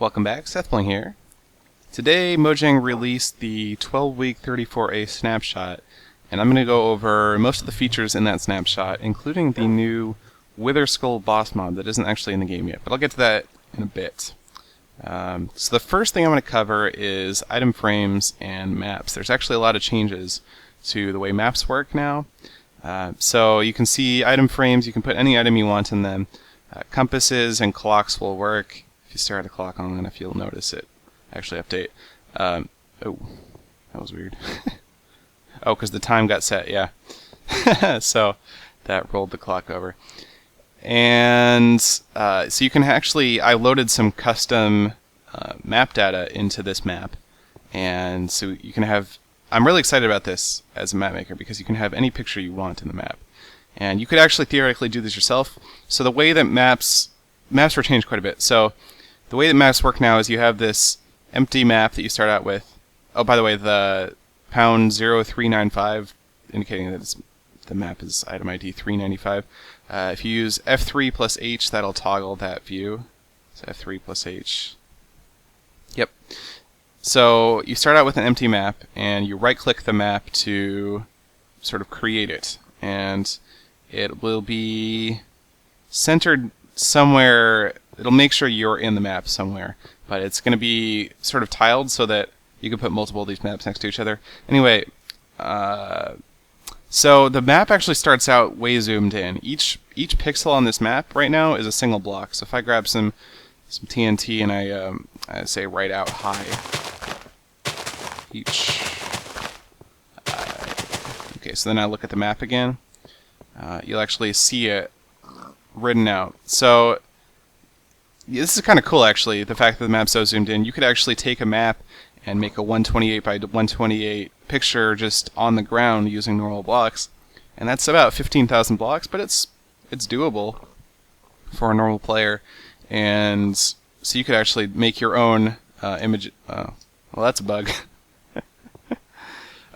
Welcome back, Sethbling here. Today Mojang released the 12w34a Snapshot, and I'm going to go over most of the features in that snapshot, including the new Wither Skull boss mob that isn't actually in the game yet, but I'll get to that in a bit. So the first thing I'm going to cover is item frames and maps. There's actually a lot of changes to the way maps work now. So you can see item frames, you can put any item you want in them. Compasses and clocks will work. If you stare at a clock long enough, you'll notice it actually update. Oh, that was weird. Oh, because the time got set, yeah. So that rolled the clock over. And so you can actually, I loaded some custom map data into this map. And so you can have, I'm really excited about this as a map maker because you can have any picture you want in the map. And you could actually theoretically do this yourself. So the way that maps were changed quite a bit. So the way that maps work now is you have this empty map that you start out with. Oh, by the way, the pound 0395, indicating that the map is item ID 395. If you use F3 plus H, that'll toggle that view. So F3 plus H. Yep. So you start out with an empty map, and you right-click the map to sort of create it. And it will be centered somewhere. It'll make sure you're in the map somewhere, but it's going to be sort of tiled so that you can put multiple of these maps next to each other. Anyway, so the map actually starts out way zoomed in. Each pixel on this map right now is a single block. So if I grab some TNT and I say right out high, okay, so then I look at the map again. You'll actually see it written out. So this is kind of cool, actually, the fact that the map's so zoomed in. You could actually take a map and make a 128 by 128 picture just on the ground using normal blocks, and that's about 15,000 blocks, but it's doable for a normal player. And so you could actually make your own image. Well, that's a bug.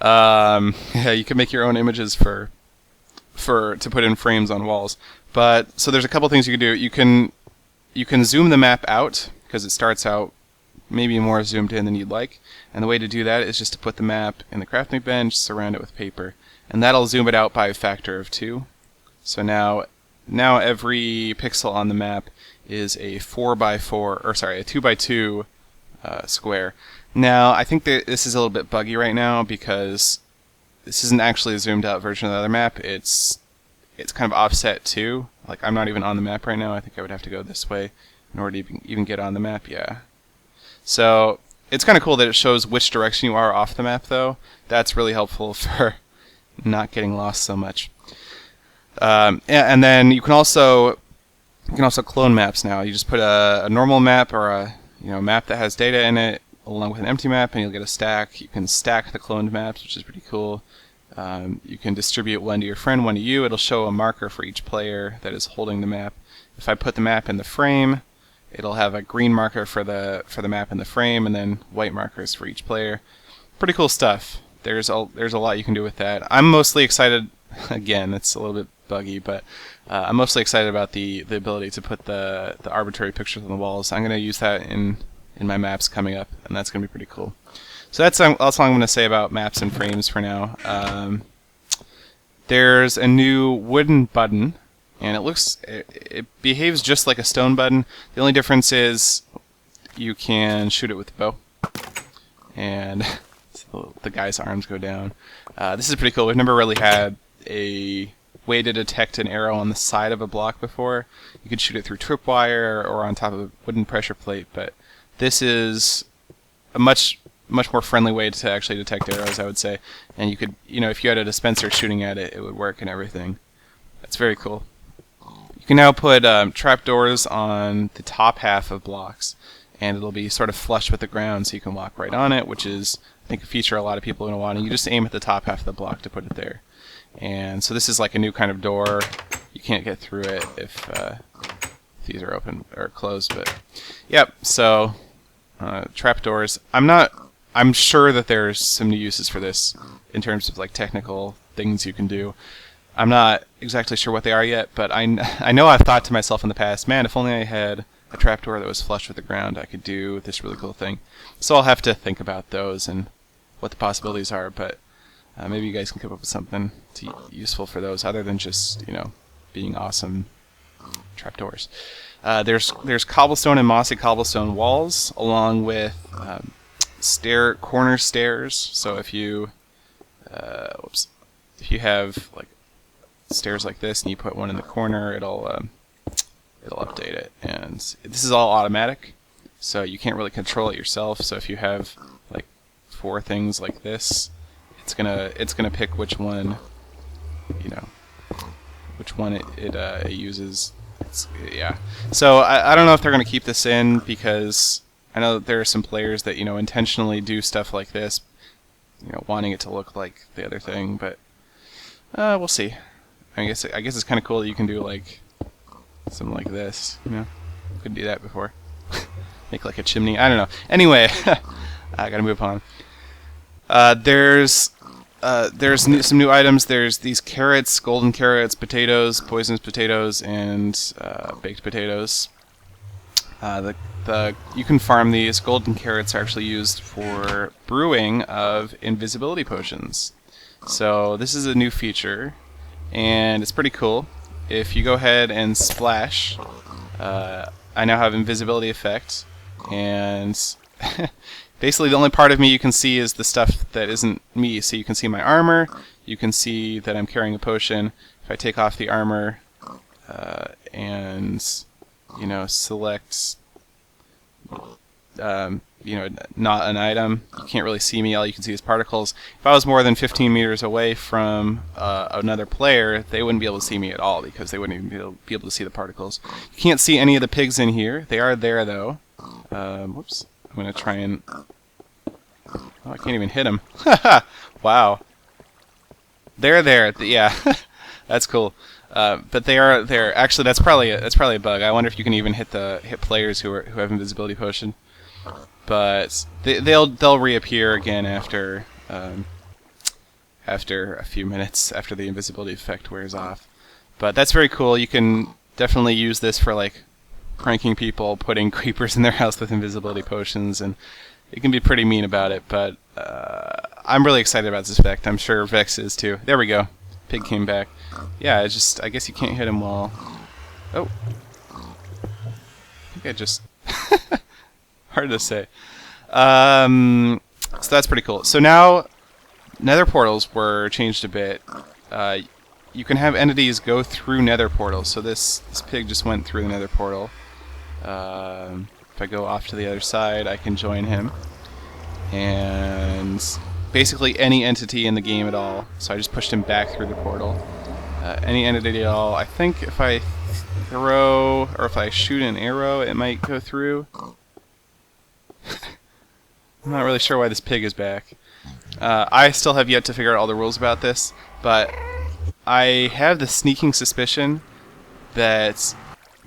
Yeah, you could make your own images to put in frames on walls. But so there's a couple things you can do. You can zoom the map out because it starts out maybe more zoomed in than you'd like. And the way to do that is just to put the map in the crafting bench, surround it with paper, and that'll zoom it out by a factor of 2. So now every pixel on the map is a 4x4, or sorry, a 2x2 square. Now I think that this is a little bit buggy right now because this isn't actually a zoomed out version of the other map. It's kind of offset too. Like, I'm not even on the map right now. I think I would have to go this way in order to even get on the map. Yeah. So it's kind of cool that it shows which direction you are off the map, though. That's really helpful for not getting lost so much. And then you can also clone maps now. You just put a normal map or a map that has data in it along with an empty map, and you'll get a stack. You can stack the cloned maps, which is pretty cool. You can distribute one to your friend, one to you. It'll show a marker for each player that is holding the map. If I put the map in the frame, it'll have a green marker for the map in the frame, and then white markers for each player. Pretty cool stuff. There's a lot you can do with that. I'm mostly excited. Again, it's a little bit buggy, but I'm mostly excited about the ability to put the arbitrary pictures on the walls. I'm going to use that in my maps coming up, and that's going to be pretty cool. So that's all I'm going to say about maps and frames for now. There's a new wooden button, and it behaves just like a stone button. The only difference is you can shoot it with the bow, and the guy's arms go down. This is pretty cool. We've never really had a way to detect an arrow on the side of a block before. You could shoot it through tripwire or on top of a wooden pressure plate, but this is a much more friendly way to actually detect arrows, I would say. And you could, if you had a dispenser shooting at it, it would work and everything. That's very cool. You can now put trapdoors on the top half of blocks, and it'll be sort of flush with the ground, so you can walk right on it, which is, I think, a feature a lot of people are going to want. And you just aim at the top half of the block to put it there. And so this is like a new kind of door. You can't get through it if these are open or closed, but yep. So trapdoors. I'm sure that there's some new uses for this in terms of like technical things you can do. I'm not exactly sure what they are yet, but I know I've thought to myself in the past, man, if only I had a trapdoor that was flush with the ground, I could do this really cool thing. So I'll have to think about those and what the possibilities are, but maybe you guys can come up with something useful for those other than just, being awesome trapdoors. There's cobblestone and mossy cobblestone walls, along with corner stairs. So if you have like stairs like this and you put one in the corner, it'll update it. And this is all automatic, so you can't really control it yourself. So if you have like 4 things like this, it's gonna pick which one it uses. Yeah. So I don't know if they're gonna keep this in, because I know that there are some players that intentionally do stuff like this, wanting it to look like the other thing. But we'll see. I guess it's kind of cool that you can do like something like this. Couldn't do that before. Make like a chimney. I don't know. Anyway, I gotta move on. There's some new items. There's these carrots, golden carrots, potatoes, poisonous potatoes, and baked potatoes. You can farm these. Golden carrots are actually used for brewing of invisibility potions. So this is a new feature, and it's pretty cool. If you go ahead and splash, I now have invisibility effect, and basically the only part of me you can see is the stuff that isn't me. So you can see my armor, you can see that I'm carrying a potion. If I take off the armor and select not an item, you can't really see me. All you can see is particles. If I was more than 15 meters away from another player, they wouldn't be able to see me at all, because they wouldn't even be able to see the particles. You can't see any of the pigs in here. They are there though. Whoops. I'm gonna try and... Oh, I can't even hit them. Wow. They're there. Yeah, that's cool. But they are there. Actually, that's probably a bug. I wonder if you can even hit players who have invisibility potion. But they'll reappear again after a few minutes after the invisibility effect wears off. But that's very cool. You can definitely use this for like pranking people, putting creepers in their house with invisibility potions, and you can be pretty mean about it. But I'm really excited about this effect. I'm sure Vex is too. There we go. Pig came back. Yeah, I guess you can't hit him while... Oh. I think I just... Hard to say. So that's pretty cool. So now, nether portals were changed a bit. You can have entities go through nether portals. So this pig just went through the nether portal. If I go off to the other side, I can join him. And basically any entity in the game at all. So I just pushed him back through the portal. Any entity at all. I think if I throw, or if I shoot an arrow, it might go through. I'm not really sure why this pig is back. I still have yet to figure out all the rules about this, but I have the sneaking suspicion that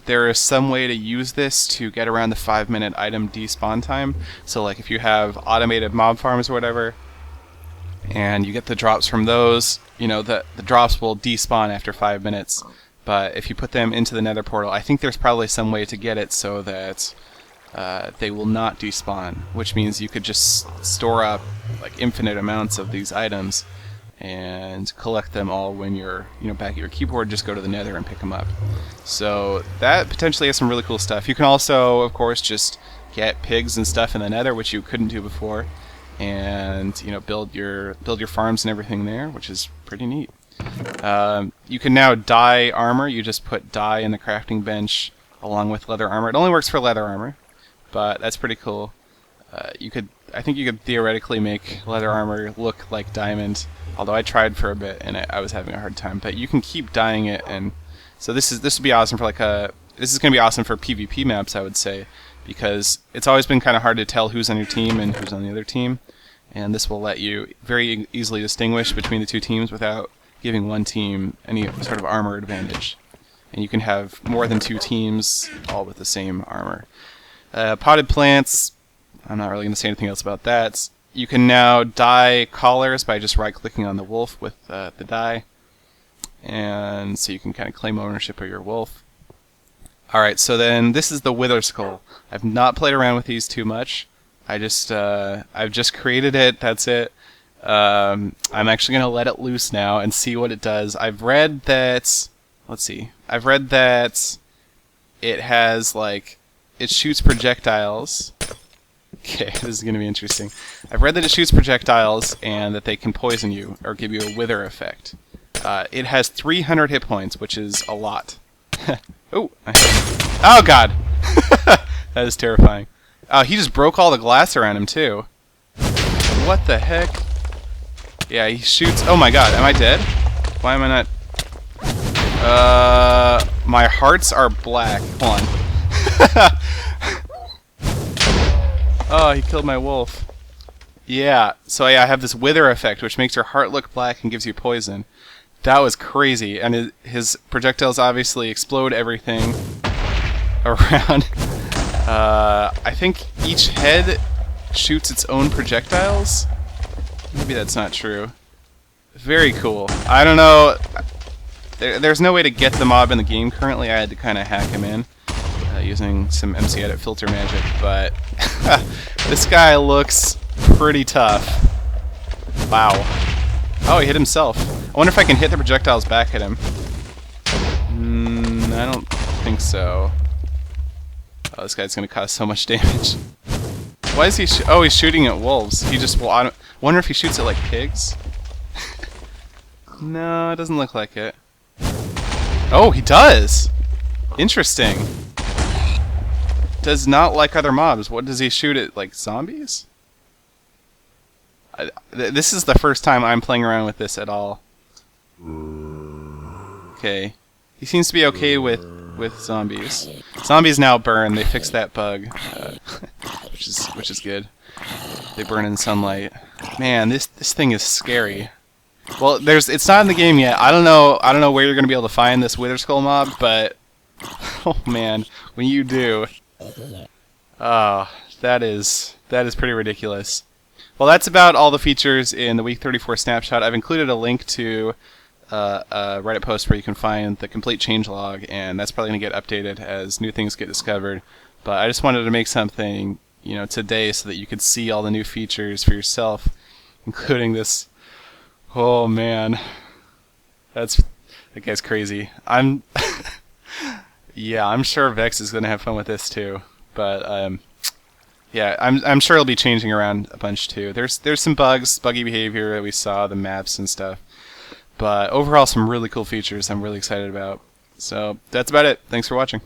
there is some way to use this to get around the 5-minute item despawn time. So like if you have automated mob farms or whatever, and you get the drops from those, the drops will despawn after 5 minutes. But if you put them into the nether portal, I think there's probably some way to get it so that they will not despawn, which means you could just store up like infinite amounts of these items and collect them all when you're back at your keyboard. Just go to the nether and pick them up. So that potentially has some really cool stuff. You can also, of course, just get pigs and stuff in the nether, which you couldn't do before, and build your farms and everything there, which is pretty neat. You can now dye armor. You just put dye in the crafting bench along with leather armor. It only works for leather armor, but that's pretty cool. I think you could theoretically make leather armor look like diamond, although I tried for a bit and I was having a hard time. But you can keep dyeing it, and so this would be awesome for this is going to be awesome for PvP maps, I would say, because it's always been kind of hard to tell who's on your team and who's on the other team, and this will let you very easily distinguish between the two teams without giving one team any sort of armor advantage. And you can have more than 2 teams all with the same armor. Potted plants, I'm not really going to say anything else about that. You can now dye collars by just right-clicking on the wolf with the dye. And so you can kind of claim ownership of your wolf. Alright, so then this is the Wither Skull. I've not played around with these too much. I've just created it, that's it. I'm actually going to let it loose now and see what it does. I've read that... Let's see. I've read that it has, like... It shoots projectiles. Okay, this is going to be interesting. I've read that it shoots projectiles and that they can poison you or give you a wither effect. It has 300 hit points, which is a lot. Oh, oh god! That is terrifying. He just broke all the glass around him too. What the heck? Yeah, he shoots. Oh my god, am I dead? Why am I not? My hearts are black. Hold on. Oh, he killed my wolf. Yeah, so yeah, I have this wither effect, which makes your heart look black and gives you poison. That was crazy, and his projectiles obviously explode everything around. I think each head shoots its own projectiles? Maybe that's not true. Very cool. I don't know. There's no way to get the mob in the game currently. I had to kind of hack him in using some MC Edit filter magic, but this guy looks pretty tough. Wow. Oh, he hit himself. I wonder if I can hit the projectiles back at him. I don't think so. Oh, this guy's gonna cause so much damage. Why is he oh, he's shooting at wolves. He just... Well, I wonder if he shoots at, like, pigs? No, it doesn't look like it. Oh, he does! Interesting. Does not like other mobs. What does he shoot at, like, zombies? This is the first time I'm playing around with this at all. Okay. He seems to be okay with zombies. Zombies now burn. They fixed that bug, which is good. They burn in sunlight. Man, this thing is scary. Well, it's not in the game yet. I don't know where you're gonna be able to find this Wither Skull mob, but oh man, when you do, oh, that is pretty ridiculous. Well, that's about all the features in the Week 34 Snapshot. I've included a link to a Reddit post where you can find the complete changelog, and that's probably going to get updated as new things get discovered. But I just wanted to make something, you know, today so that you could see all the new features for yourself, including this. Oh man, that guy's crazy. Yeah, I'm sure Vex is going to have fun with this too. But yeah, I'm sure it'll be changing around a bunch too. There's some buggy behavior that we saw, the maps and stuff. But overall, some really cool features I'm really excited about. So that's about it. Thanks for watching.